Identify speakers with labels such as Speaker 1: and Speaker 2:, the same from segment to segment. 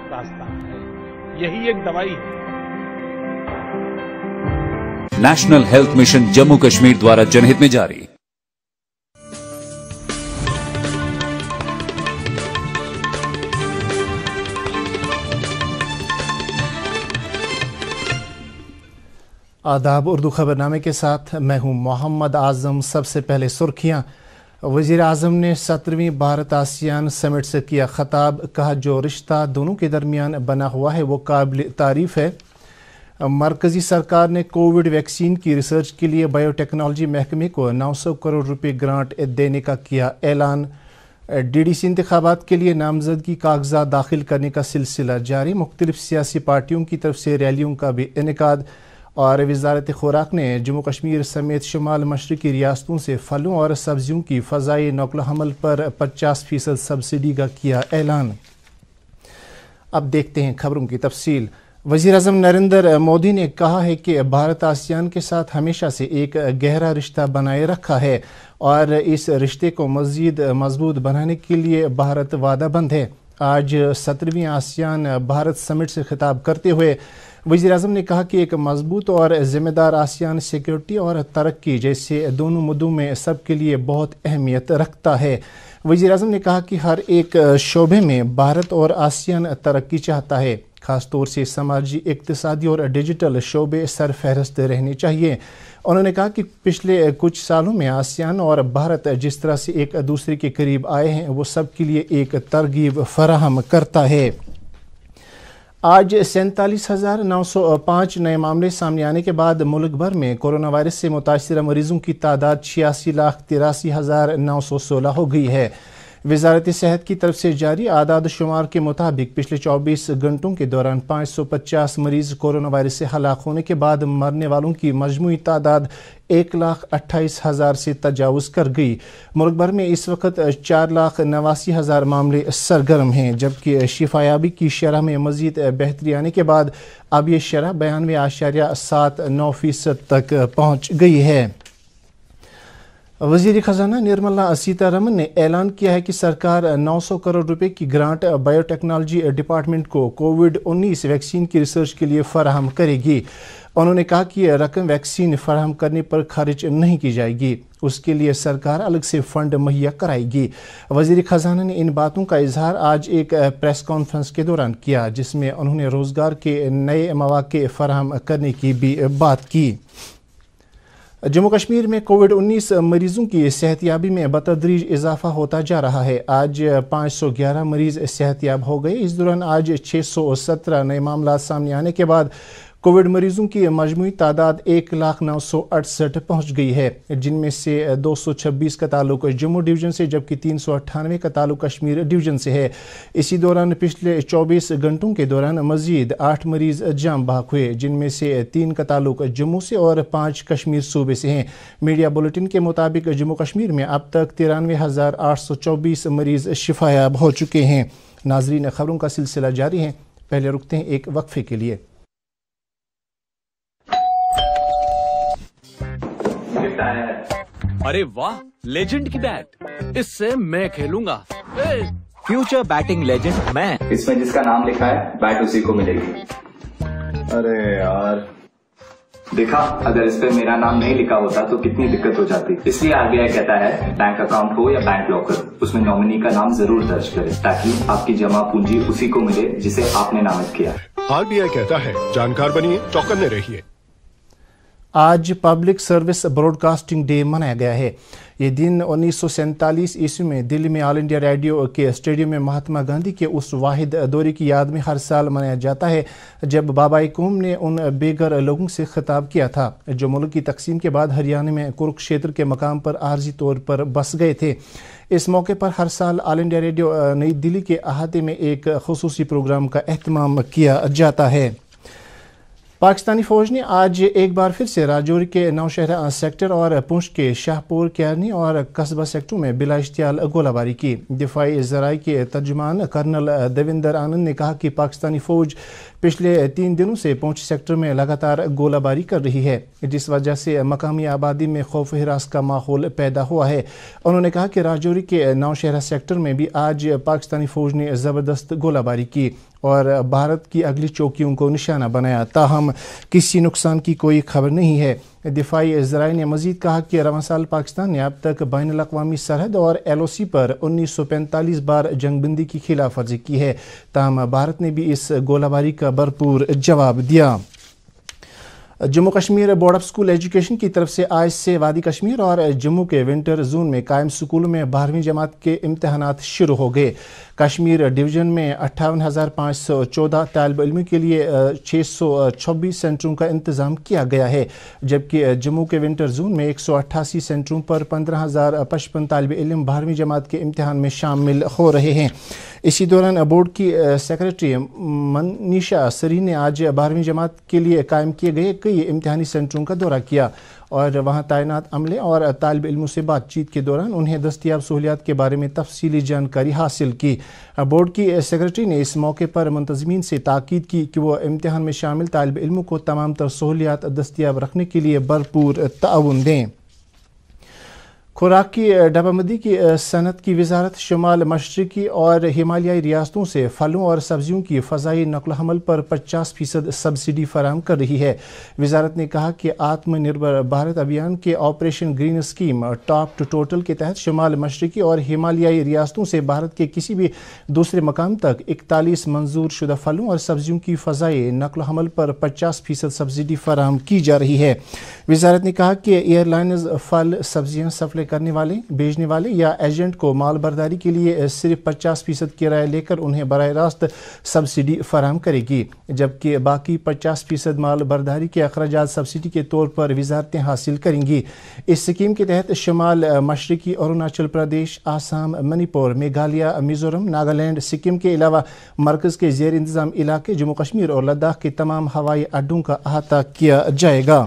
Speaker 1: रास्ता है, यही एक दवाई है।
Speaker 2: National health mission Jammu Kashmir द्वारा जनहित में जारी।
Speaker 3: आदाब, उर्दू खबरनामे के साथ मैं हूं मोहम्मद आजम। सबसे पहले सुर्खियां। वजीर आजम ने 17वीं भारत आसियान समिट से किया खिताब। कहा जो रिश्ता दोनों के दरमियान बना हुआ है वो काबिल तारीफ है। मरकजी सरकार ने कोविड वैक्सीन की रिसर्च के लिए बायोटेक्नोलॉजी महकमे को 900 करोड़ रुपए ग्रांट देने का किया ऐलान। डीडीसी इंतखाबात के लिए नामजदगी कागजात दाखिल करने का सिलसिला जारी। मुख्तलिफ सियासी पार्टियों की तरफ से रैलियों का भी इनेकाद। और वजारत खुराक ने जम्मू कश्मीर समेत शुमाल मशरकी रियासतों से फलों और सब्जियों की फ़ज़ाई नक़ल हमल पर 50% सब्सिडी का किया ऐलान। अब देखते हैं खबरों की तफसील। वज़ीर आज़म नरेंद्र मोदी ने कहा है कि भारत आसियान के साथ हमेशा से एक गहरा रिश्ता बनाए रखा है और इस रिश्ते को मज़ीद मजबूत बनाने के लिए भारत वादाबंद है। आज 17वीं आसियान भारत समिट से खिताब करते हुए वज़ीर आज़म ने कहा कि एक मजबूत और ज़िम्मेदार आसियान सिक्योरिटी और तरक्की जैसे दोनों मुद्दों में सबके लिए बहुत अहमियत रखता है। वज़ीर आज़म ने कहा कि हर एक शोबे में भारत और आसियान तरक्की चाहता है, ख़ासतौर से समाजी, इक़्तिसादी और डिजिटल शोबे सरफहरस्त रहने चाहिए। उन्होंने कहा कि पिछले कुछ सालों में आसियान और भारत जिस तरह से एक दूसरे के करीब आए हैं वो सबके लिए एक तरगीब फराहम करता है। आज 47,905 नए मामले सामने आने के बाद मुल्क भर में कोरोना वायरस से मुतासिर मरीजों की तादाद 86,83,916 हो गई है। वजारत सेहत की तरफ से जारी आदाद शुमार के मुताबिक पिछले 24 घंटों के दौरान 550 मरीज कोरोना वायरस से हलाक होने के बाद मरने वालों की मजमूई तादाद 1,28,000 से तजावुज़ कर गई। मुल्क भर में इस वक्त 4,89,000 मामले सरगर्म हैं, जबकि शिफायाबी की शरह में मजीद बेहतरी आने के बाद अब ये शरह 92.79% तक पहुँच गई है। वज़ीर ख़जाना निर्मला सीतारमन ने ऐलान किया है कि सरकार 900 करोड़ रुपए की ग्रांट बायोटेक्नोलॉजी डिपार्टमेंट को कोविड-19 वैक्सीन की रिसर्च के लिए फराहम करेगी। उन्होंने कहा कि यह रकम वैक्सीन फराहम करने पर खर्च नहीं की जाएगी, उसके लिए सरकार अलग से फंड मुहैया कराएगी। वज़ीर ख़जाना ने इन बातों का इजहार आज एक प्रेस कॉन्फ्रेंस के दौरान किया, जिसमें उन्होंने रोज़गार के नए मौक़े फराहम करने की भी बात की। जम्मू कश्मीर में कोविड-19 मरीजों की सेहतयाबी में बतदरीज इजाफा होता जा रहा है। आज 511 मरीज सेहतयाब हो गए। इस दौरान आज 617 नए मामला सामने आने के बाद कोविड मरीजों की मजमूई तादाद 1,0968 पहुँच गई है, जिनमें से 226 का ताल्लुक जम्मू डिवीज़न से जबकि 398 का ताल्लुक कश्मीर डिवीज़न से है। इसी दौरान पिछले 24 घंटों के दौरान मजीद 8 मरीज जाम बहक हुए, जिनमें से 3 का ताल्लुक जम्मू से और 5 कश्मीर सूबे से हैं। मीडिया बुलेटिन के मुताबिक जम्मू कश्मीर में अब तक 93,824 मरीज शिफायाब हो चुके हैं। नाजरीन, खबरों का सिलसिला जारी है, पहले रुकते हैं एक वक्फे के लिए।
Speaker 4: अरे वाह, लेजेंड की बैट, इससे मैं खेलूंगा।
Speaker 5: फ्यूचर बैटिंग लेजेंड मैं।
Speaker 6: इसमें जिसका नाम लिखा है बैट उसी को मिलेगी। अरे यार, देखा, अगर इस पे मेरा नाम नहीं लिखा होता तो कितनी दिक्कत हो जाती। इसलिए आरबीआई कहता है बैंक अकाउंट हो या बैंक लॉकर, उसमें नॉमिनी का नाम जरूर दर्ज करें ताकि आपकी जमा पूंजी उसी को मिले जिसे आपने नामित किया।
Speaker 7: आरबीआई कहता है जानकार बनिए, चौकन्ने रहिए।
Speaker 3: आज पब्लिक सर्विस ब्रॉडकास्टिंग डे मनाया गया है। ये दिन 1947 ईस्वी में दिल्ली में ऑल इंडिया रेडियो के स्टेडियम में महात्मा गांधी के उस वाहिद दौरे की याद में हर साल मनाया जाता है जब बाबाई कौम ने उन बेघर लोगों से खिताब किया था जो मुल्क की तकसीम के बाद हरियाणा में कुरुक्षेत्र के मकाम पर आर्जी तौर पर बस गए थे। इस मौके पर हर साल ऑल इंडिया रेडियो नई दिल्ली के अहाते में एक खुसूसी प्रोग्राम का एहतमाम किया जाता है। पाकिस्तानी फौज ने आज एक बार फिर से राजौरी के नौशहरा सेक्टर और पुंछ के शाहपुर, क्यारनी और कस्बा सेक्टरों में बिला इश्तियाल गोलाबारी की। दिफाई ज़राई के तर्जुमान कर्नल देविंदर आनंद ने कहा कि पाकिस्तानी फौज पिछले 3 दिनों से पुंछ सेक्टर में लगातार गोलाबारी कर रही है, जिस वजह से मकामी आबादी में खौफ हिरास का माहौल पैदा हुआ है। उन्होंने कहा कि राजौरी के नौशहरा सेक्टर में भी आज पाकिस्तानी फौज ने ज़बरदस्त गोलाबारी की। اور بھارت کی اگلی چوکیوں کو نشانہ بنایا، تاہم کسی نقصان کی کوئی خبر نہیں ہے۔ دفاعی ذرائع نے مزید کہا کہ رواں سال پاکستان نے اب تک بین الاقوامی سرحد اور LOC پر 1945 بار جنگ بندی کی خلاف ورزی کی ہے، تاہم بھارت نے بھی اس گولہ باری کا بھرپور جواب دیا۔ Jammu Kashmir board of school education کی طرف سے آج سے وادی کشمیر اور جموں کے ونٹر زون میں قائم اسکولوں میں 12ویں جماعت کے امتحانات شروع ہو گئے۔ کشمیر ڈویژن میں 58,514 طالب علموں کے لیے 626 سینٹروں کا انتظام کیا گیا ہے، جبکہ جموں کے ونٹر زون میں 188 سینٹروں پر 15,055 طالب علم 12ویں جماعت کے امتحان میں شامل ہو رہے ہیں۔ اسی دوران بورڈ کی سیکریٹری منیشا سری نے آج 12ویں جماعت کے لیے قائم کیے گئے کئی امتحانی سینٹروں کا دورہ کیا اور وہاں تعینات عملے اور طالب علموں سے بات چیت کے دوران انہیں دستیاب سہولیات کے بارے میں تفصیلی جانکاری حاصل کی۔ بورڈ کی سیکریٹری نے اس موقع پر منتظمین سے تاکید کی کہ وہ امتحان میں شامل طالب علموں کو تمام تر سہولیات دستیاب رکھنے کے لیے بھرپور تعاون دیں۔ خوراک کی ڈبہ بندی کی صنعت کی وزارت شمال مشرقی اور ہمالیائی ریاستوں سے پھلوں اور سبزیوں کی فضائی نقل و حمل پر 50% سبسڈی فراہم کر رہی ہے۔ وزارت نے کہا کہ آتم نربھر بھارت ابھیان کے operation green scheme top to total کے تحت شمال مشرقی اور ہمالیائی ریاستوں سے بھارت کے کسی بھی دوسرے مقام تک 41 منظور شدہ پھلوں اور سبزیوں کی فضائی نقل و حمل پر 50% سبسڈی فراہم کی جا رہی ہے۔ وزارت نے کہا کہ ایئر لائنز پھل سبزیاں سپلائی کرنے والے، بیچنے والے یا ایجنٹ کو مال برداری کے لیے صرف 50% کرایہ لے کر انہیں براہ راست سبسڈی فراہم کرے گی، جبکہ باقی 50% مال برداری کے اخراجات سبسڈی کے طور پر وزارتیں حاصل کریں گی۔ اس اسکیم کے تحت شمال مشرقی اروناچل پردیش، آسام، منی پور، میگھالیہ، میزورم، ناگالینڈ، سکم کے علاوہ مرکز کے زیر انتظام علاقے جموں کشمیر اور لداخ کے تمام ہوائی اڈوں کا احاطہ کیا جائے گا۔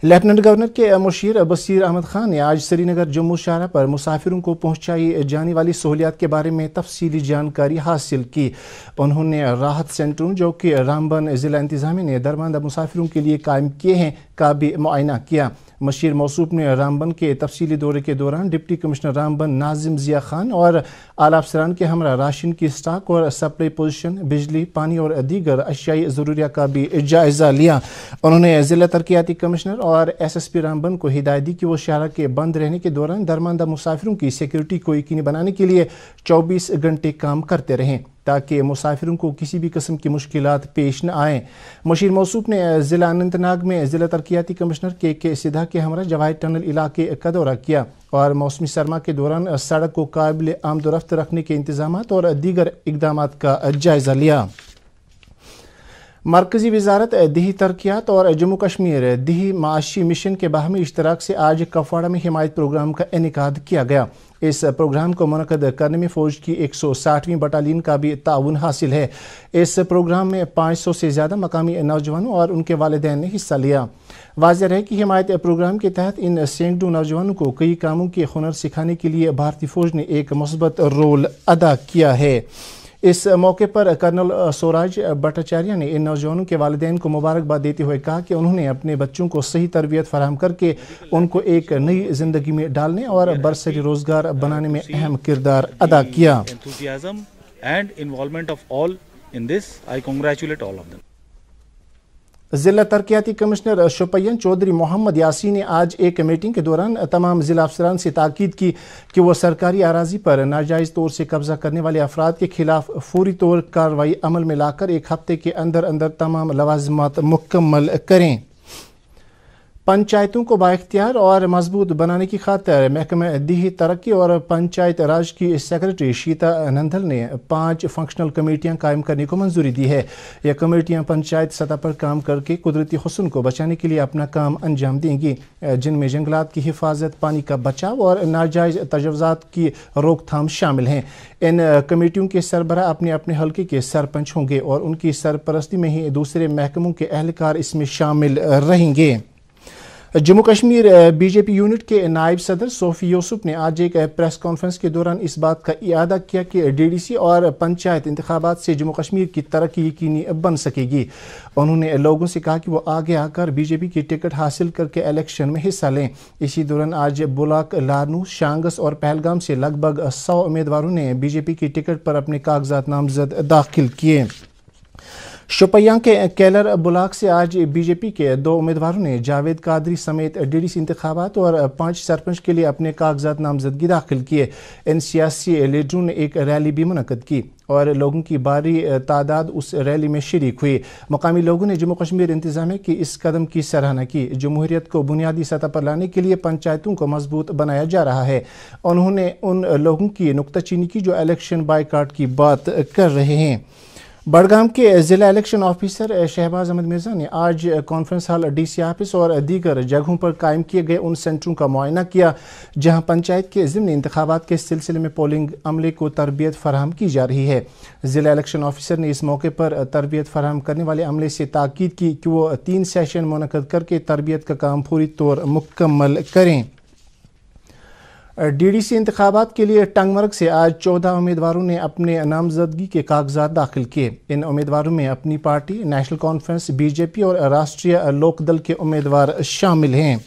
Speaker 3: لیفٹیننٹ گورنر کے مشیر بصیر احمد خان نے آج سری نگر جموں شاہراہ پر مسافروں کو پہنچائی جانے والی سہولیات کے بارے میں تفصیلی جانکاری حاصل کی۔ انہوں نے راحت سینٹروں جو کہ رامبن ضلع انتظامیہ نے درماندہ مسافروں کے لیے قائم کیے ہیں کا بھی معائنہ کیا۔ مشیر موصوف نے رامبن کے تفصیلی دورے کے دوران ڈپٹی کمشنر رامبن ناظم ضیاء خان اور اعلیٰ افسران کے ہمراہ راشن کی اسٹاک اور سپلائی پوزیشن، بجلی، پانی اور دیگر اشیائی ضروریات کا بھی جائزہ لیا۔ انہوں نے ضلع ترقیاتی کمشنر اور SSP رامبن کو ہدایت دی کہ وہ شاہراہ کے بند رہنے کے دوران درماندہ مسافروں کی سیکیورٹی کو یقینی بنانے کے لیے 24 گھنٹے کام کرتے رہیں تاکہ مسافروں کو کسی بھی قسم کی مشکلات پیش نہ آئیں۔ مشیر موصوف نے ضلع اننت ناگ میں ضلع ترقیاتی کمشنر کے سدھا کے ہمراہ جواہر ٹنل علاقے کا دورہ کیا اور موسمی سرما کے دوران سڑک کو قابل آمد و رفت رکھنے کے انتظامات اور دیگر اقدامات کا جائزہ لیا۔ مرکزی وزارت دیہی ترقیات اور جموں کشمیر دیہی معاشی مشن کے باہمی اشتراک سے آج کپواڑہ میں حمایت پروگرام کا انعقاد کیا گیا۔ اس پروگرام کو منعقد کرنے میں فوج کی 160ویں بٹالین کا بھی تعاون حاصل ہے۔ اس پروگرام میں 500 سے زیادہ مقامی نوجوانوں اور ان کے والدین نے حصہ لیا۔ واضح رہے کہ حمایت پروگرام کے تحت ان سینکڑوں نوجوانوں کو کئی کاموں کے ہنر سکھانے کے لیے بھارتی فوج نے ایک مثبت رول ادا کیا ہے۔ اس موقع پر کرنل سوراج بھٹاچاریہ نے ان نوجوانوں کے والدین کو مبارکباد دیتے ہوئے کہا کہ انہوں نے اپنے بچوں کو صحیح تربیت فراہم کر کے ان کو ایک نئی زندگی میں ڈالنے اور برسری روزگار بنانے میں اہم کردار ادا کیا۔ ضلع ترقیاتی کمشنر شوپین چودھری محمد یاسین نے آج ایک میٹنگ کے دوران تمام ضلع افسران سے تاکید کی کہ وہ سرکاری اراضی پر ناجائز طور سے قبضہ کرنے والے افراد کے خلاف فوری طور کارروائی عمل میں لا کر ایک ہفتے کے اندر اندر تمام لوازمات مکمل کریں۔ پنچایتوں کو بااختیار اور مضبوط بنانے کی خاطر محکمہ دیہی ترقی اور پنچایت راج کی سیکریٹری شیتا نندل نے 5 فنکشنل کمیٹیاں قائم کرنے کو منظوری دی ہے۔ یہ کمیٹیاں پنچایت سطح پر کام کر کے قدرتی حسن کو بچانے کے لیے اپنا کام انجام دیں گی، جن میں جنگلات کی حفاظت، پانی کا بچاؤ اور ناجائز تجاوزات کی روک تھام شامل ہیں۔ ان کمیٹیوں کے سربراہ اپنے اپنے حلقے کے سرپنچ ہوں گے اور ان کی سرپرستی میں ہی دوسرے محکموں کے اہلکار اس میں شامل رہیں گے۔ जम्मू कश्मीर बीजेपी यूनिट के नायब सदर सोफी यूसुफ ने आज एक प्रेस कॉन्फ्रेंस के दौरान इस बात का इयादा किया कि डीडीसी और पंचायत इंतखाबात से जम्मू कश्मीर की तरक्की यकीनी बन सकेगी। उन्होंने लोगों से कहा कि वो आगे आकर बीजेपी की टिकट हासिल करके इलेक्शन में हिस्सा लें। इसी दौरान आज बुलाक, लारनू, शांगस और पहलगाम से लगभग 100 उम्मीदवारों ने बीजेपी की टिकट पर अपने कागजात नामजद दाखिल किए। शोपियां के केलर बुलाक से आज बीजेपी के 2 उम्मीदवारों ने जावेद कादरी समेत डीडीसी इंतखाबात और 5 सरपंच के लिए अपने कागजात नामजदगी दाखिल किए। इन सियासी लीडरों ने एक रैली भी मुनक्कद की और लोगों की भारी तादाद उस रैली में शरीक हुई। मकामी लोगों ने जम्मू कश्मीर इंतजामिया की इस कदम की सराहना की। जमहूरियत को बुनियादी सतह पर लाने के लिए पंचायतों को मजबूत बनाया जा रहा है। उन्होंने उन लोगों की नुक्ताचीनी की जो इलेक्शन बायकाट की बात कर रहे हैं। बड़गाम के जिला इलेक्शन ऑफिसर शहबाज अहमद मिर्जा ने आज कॉन्फ्रेंस हॉल, डीसी ऑफिस और दीगर जगहों पर कायम किए गए उन सेंटरों का मुआयना किया जहां पंचायत के ज़िम्नी इंतखाबात के सिलसिले में पोलिंग अमले को तरबियत फराहम की जा रही है। जिला इलेक्शन ऑफिसर ने इस मौके पर तरबियत फराहम करने वाले अमले से ताकीद की कि वो 3 सेशन मुनक्कद करके तरबियत का काम पूरी तौर मुकम्मल करें। डीडीसी इंतखाबात के लिए टंगमर्ग से आज 14 उम्मीदवारों ने अपने नामजदगी के कागजात दाखिल किए। इन उम्मीदवारों में अपनी पार्टी, नेशनल कॉन्फ्रेंस, बीजेपी और राष्ट्रीय लोकदल के उम्मीदवार शामिल हैं।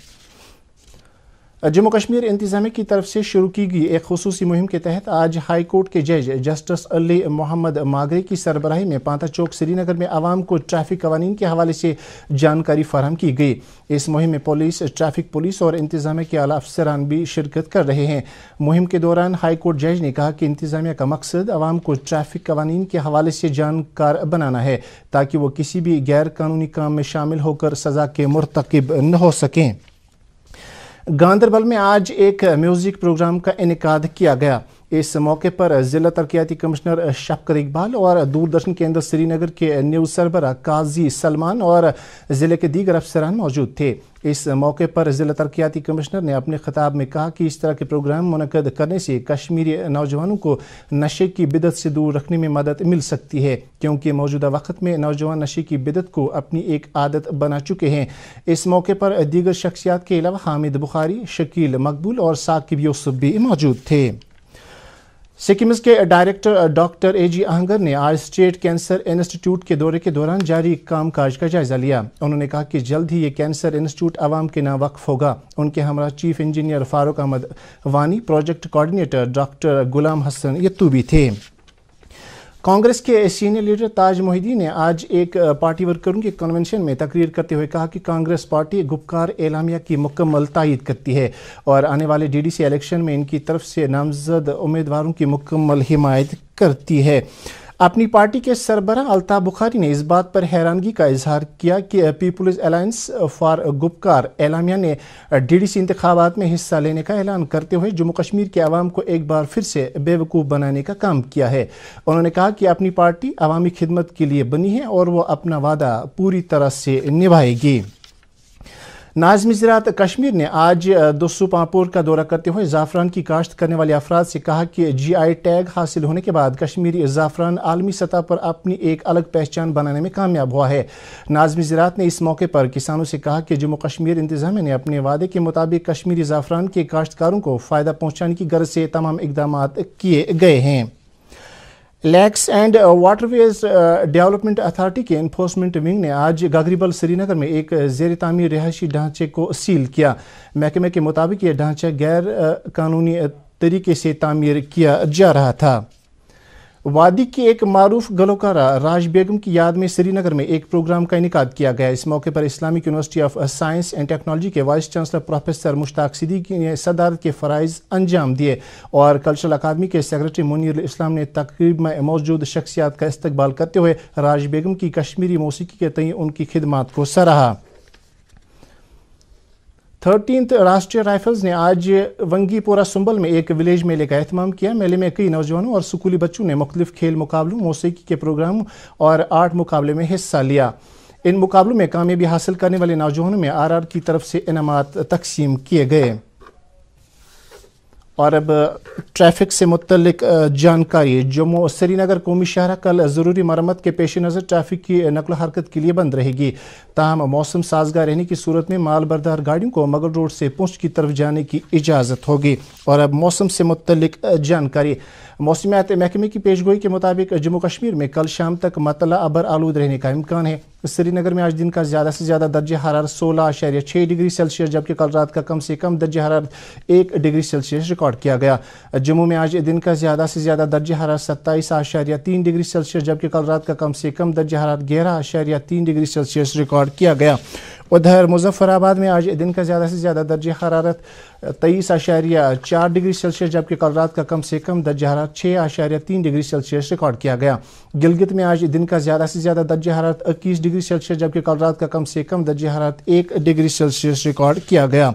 Speaker 3: जम्मू कश्मीर इंतजामिया की तरफ से शुरू की गई एक खुसूसी मुहिम के तहत आज हाई कोर्ट के जज जस्टिस अली मोहम्मद मागरे की सरबराही में पांता चौक श्रीनगर में आवाम को ट्रैफिक कवानीन के हवाले से जानकारी फराहम की गई। इस मुहिम में पुलिस, ट्रैफिक पुलिस और इंतजामिया के आला अफसरान भी शिरकत कर रहे हैं। मुहिम के दौरान हाई कोर्ट जज ने कहा कि इंतजामिया का मकसद आवाम को ट्रैफिक कवानीन के हवाले से जानकार बनाना है ताकि वो किसी भी गैर कानूनी काम में शामिल होकर सज़ा के मुर्तकिब न हो सकें। गांदरबल में आज एक म्यूजिक प्रोग्राम का इनेकाद किया गया। इस मौके पर जिला तरक्याती कमिश्नर शफकत इकबाल और दूरदर्शन केंद्र श्रीनगर के न्यूज़ सरबराह काजी सलमान और ज़िले के दीगर अफसरान मौजूद थे। इस मौके पर जिला तरक्याती कमिश्नर ने अपने खिताब में कहा कि इस तरह के प्रोग्राम मुनक्कद करने से कश्मीरी नौजवानों को नशे की बिदत से दूर रखने में मदद मिल सकती है, क्योंकि मौजूदा वक्त में नौजवान नशे की बिदत को अपनी एक आदत बना चुके हैं। इस मौके पर दीगर शख्सियात के अलावा हामिद बुखारी, शकील मकबूल और साकिब यूसुफ भी मौजूद थे। सिक्किम के डायरेक्टर डॉक्टर एजी आहंगर ने आज स्टेट कैंसर इंस्टीट्यूट के दौरे के दौरान जारी कामकाज का जायजा लिया। उन्होंने कहा कि जल्द ही ये कैंसर इंस्टीट्यूट आवाम के नाम वक्फ होगा। उनके हमरा चीफ इंजीनियर फारूक अहमद वानी, प्रोजेक्ट कोऑर्डिनेटर डॉक्टर गुलाम हसन यत्तू भी थे। कांग्रेस के सीनियर लीडर ताज मोहिद्दीन ने आज एक पार्टी वर्करों के कन्वेंशन में तकरीर करते हुए कहा कि कांग्रेस पार्टी गुपकार एलामिया की मुकम्मल तायीद करती है और आने वाले डीडीसी इलेक्शन में इनकी तरफ से नामजद उम्मीदवारों की मुकम्मल हिमायत करती है। अपनी पार्टी के सरबराह अल्ताफ बुखारी ने इस बात पर हैरानगी का इजहार किया कि पीपुल्स अलायंस फॉर गुपकार एलामिया ने डीडीसी इंतखाबात में हिस्सा लेने का ऐलान करते हुए जम्मू कश्मीर के अवाम को एक बार फिर से बेवकूफ़ बनाने का काम किया है। उन्होंने कहा कि अपनी पार्टी अवामी खिदमत के लिए बनी है और वो अपना वादा पूरी तरह से निभाएगी। नाज़िम ज़राअत कश्मीर ने आज दुस्सू पांपोर का दौरा करते हुए ज़ाफ़रान की काश्त करने वाले अफराद से कहा कि GI टैग हासिल होने के बाद कश्मीरी ज़ाफ़रान आलमी सतह पर अपनी एक अलग पहचान बनाने में कामयाब हुआ है। नाज़िम ज़राअत ने इस मौके पर किसानों से कहा कि जम्मू कश्मीर इंतज़ामिया ने अपने वादे के मुताबिक कश्मीरी ज़ाफ़रान के काश्तकारों को फ़ायदा पहुँचाने की गर्ज से तमाम इक़दाम किए गए हैं। Lakhs and waterways development authority के इन्फोर्समेंट विंग ने आज गागरीबल श्रीनगर में एक ज़ेर तामीर रिहायशी ढांचे को सील किया। महकमे के मुताबिक यह ढांचा गैर कानूनी तरीके से तामीर किया जा रहा था। वादी की एक मारूफ गलोकारा राज बेगम की याद में श्रीनगर में एक प्रोग्राम का इनेकाद किया गया। इस मौके पर Islamic University of Science and Technology के vice chancellor professor Mushtaq Siddiqui ने सदारत के फ़राइज़ अंजाम दिए और कल्चरल अकादमी के सेक्रेटरी मुनीर इस्लाम ने तकरीब में मौजूद शख्सियात का इस्तकबाल करते हुए राज बेगम की कश्मीरी मौसीकी के तय उनकी खिदमात को सराहा। 13th राष्ट्रीय राइफल्स ने आज वंगीपोरा सुंबल में एक विलेज मेले का एहतमाम किया। मेले में कई नौजवानों और स्कूली बच्चों ने मुख्तलिफ खेल मुकाबलों, मौसीकी के प्रोग्रामों और आर्ट मुकाबले में हिस्सा लिया। इन मुकाबलों में कामयाबी हासिल करने वाले नौजवानों में RR की तरफ से इनामात तकसीम किए गए। और अब ट्रैफिक से मुतल्लिक जानकारी। जम्मू श्रीनगर कौमी शाहरा कल ज़रूरी मरम्मत के पेश नज़र ट्रैफिक की नकल हरकत के लिए बंद रहेगी। ताहम मौसम साजगार रहने की सूरत में माल बरदार गाड़ियों को मुगल रोड से पुंछ की तरफ जाने की इजाज़त होगी। और अब मौसम से मुतल्लिक जानकारी। मौसमियात महकमे की पेशगोई के मुताबिक जम्मू कश्मीर में कल शाम तक मतला अबर आलूद रहने का इम्कान है। श्रीनगर में आज दिन का ज़्यादा से ज़्यादा दर्ज हरारत 16.6 डिग्री सेल्सियस जबकि कल रात का कम से कम दर्ज हरारत 1 डिग्री सेल्सियस रिकॉर्ड किया गया। जम्मू में आज दिन का ज़्यादा से ज़्यादा दर्ज हरारत 27.3 डिग्री सेल्सियस जबकि कल रात का कम से कम दर्ज हरारत 11.3 डिग्री सेल्सियस रिकॉर्ड किया गया। उधर मुजफ्फराबाद में आज दिन का ज़्यादा से ज़्यादा दर्ज हरारत 23.4 डिग्री सेल्सियस जबकि कल रात का कम से कम दर्ज हरारत 6.3 डिग्री सेल्सियस रिकॉर्ड किया गया। गिलगित में आज दिन का ज़्यादा से ज़्यादा दर्ज हरारत 21 डिग्री सेल्सियस जबकि कल रात का कम से कम दर्ज हरारत 1 डिग्री सेल्सियस रिकॉर्ड किया गया।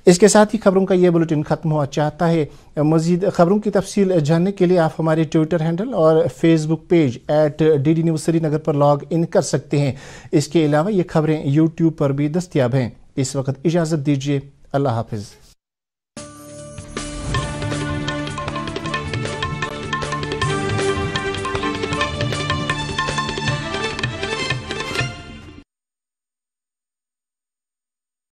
Speaker 3: इसके साथ ही खबरों का ये बुलेटिन ख़त्म हुआ चाहता है। मज़ीद खबरों की तफसील जानने के लिए आप हमारे ट्विटर हैंडल और Facebook page @DD News Srinagar पर लॉग इन कर सकते हैं। इसके अलावा ये खबरें यूट्यूब पर भी दस्तयाब हैं। इस वक्त इजाज़त दीजिए। अल्लाह हाफिज़।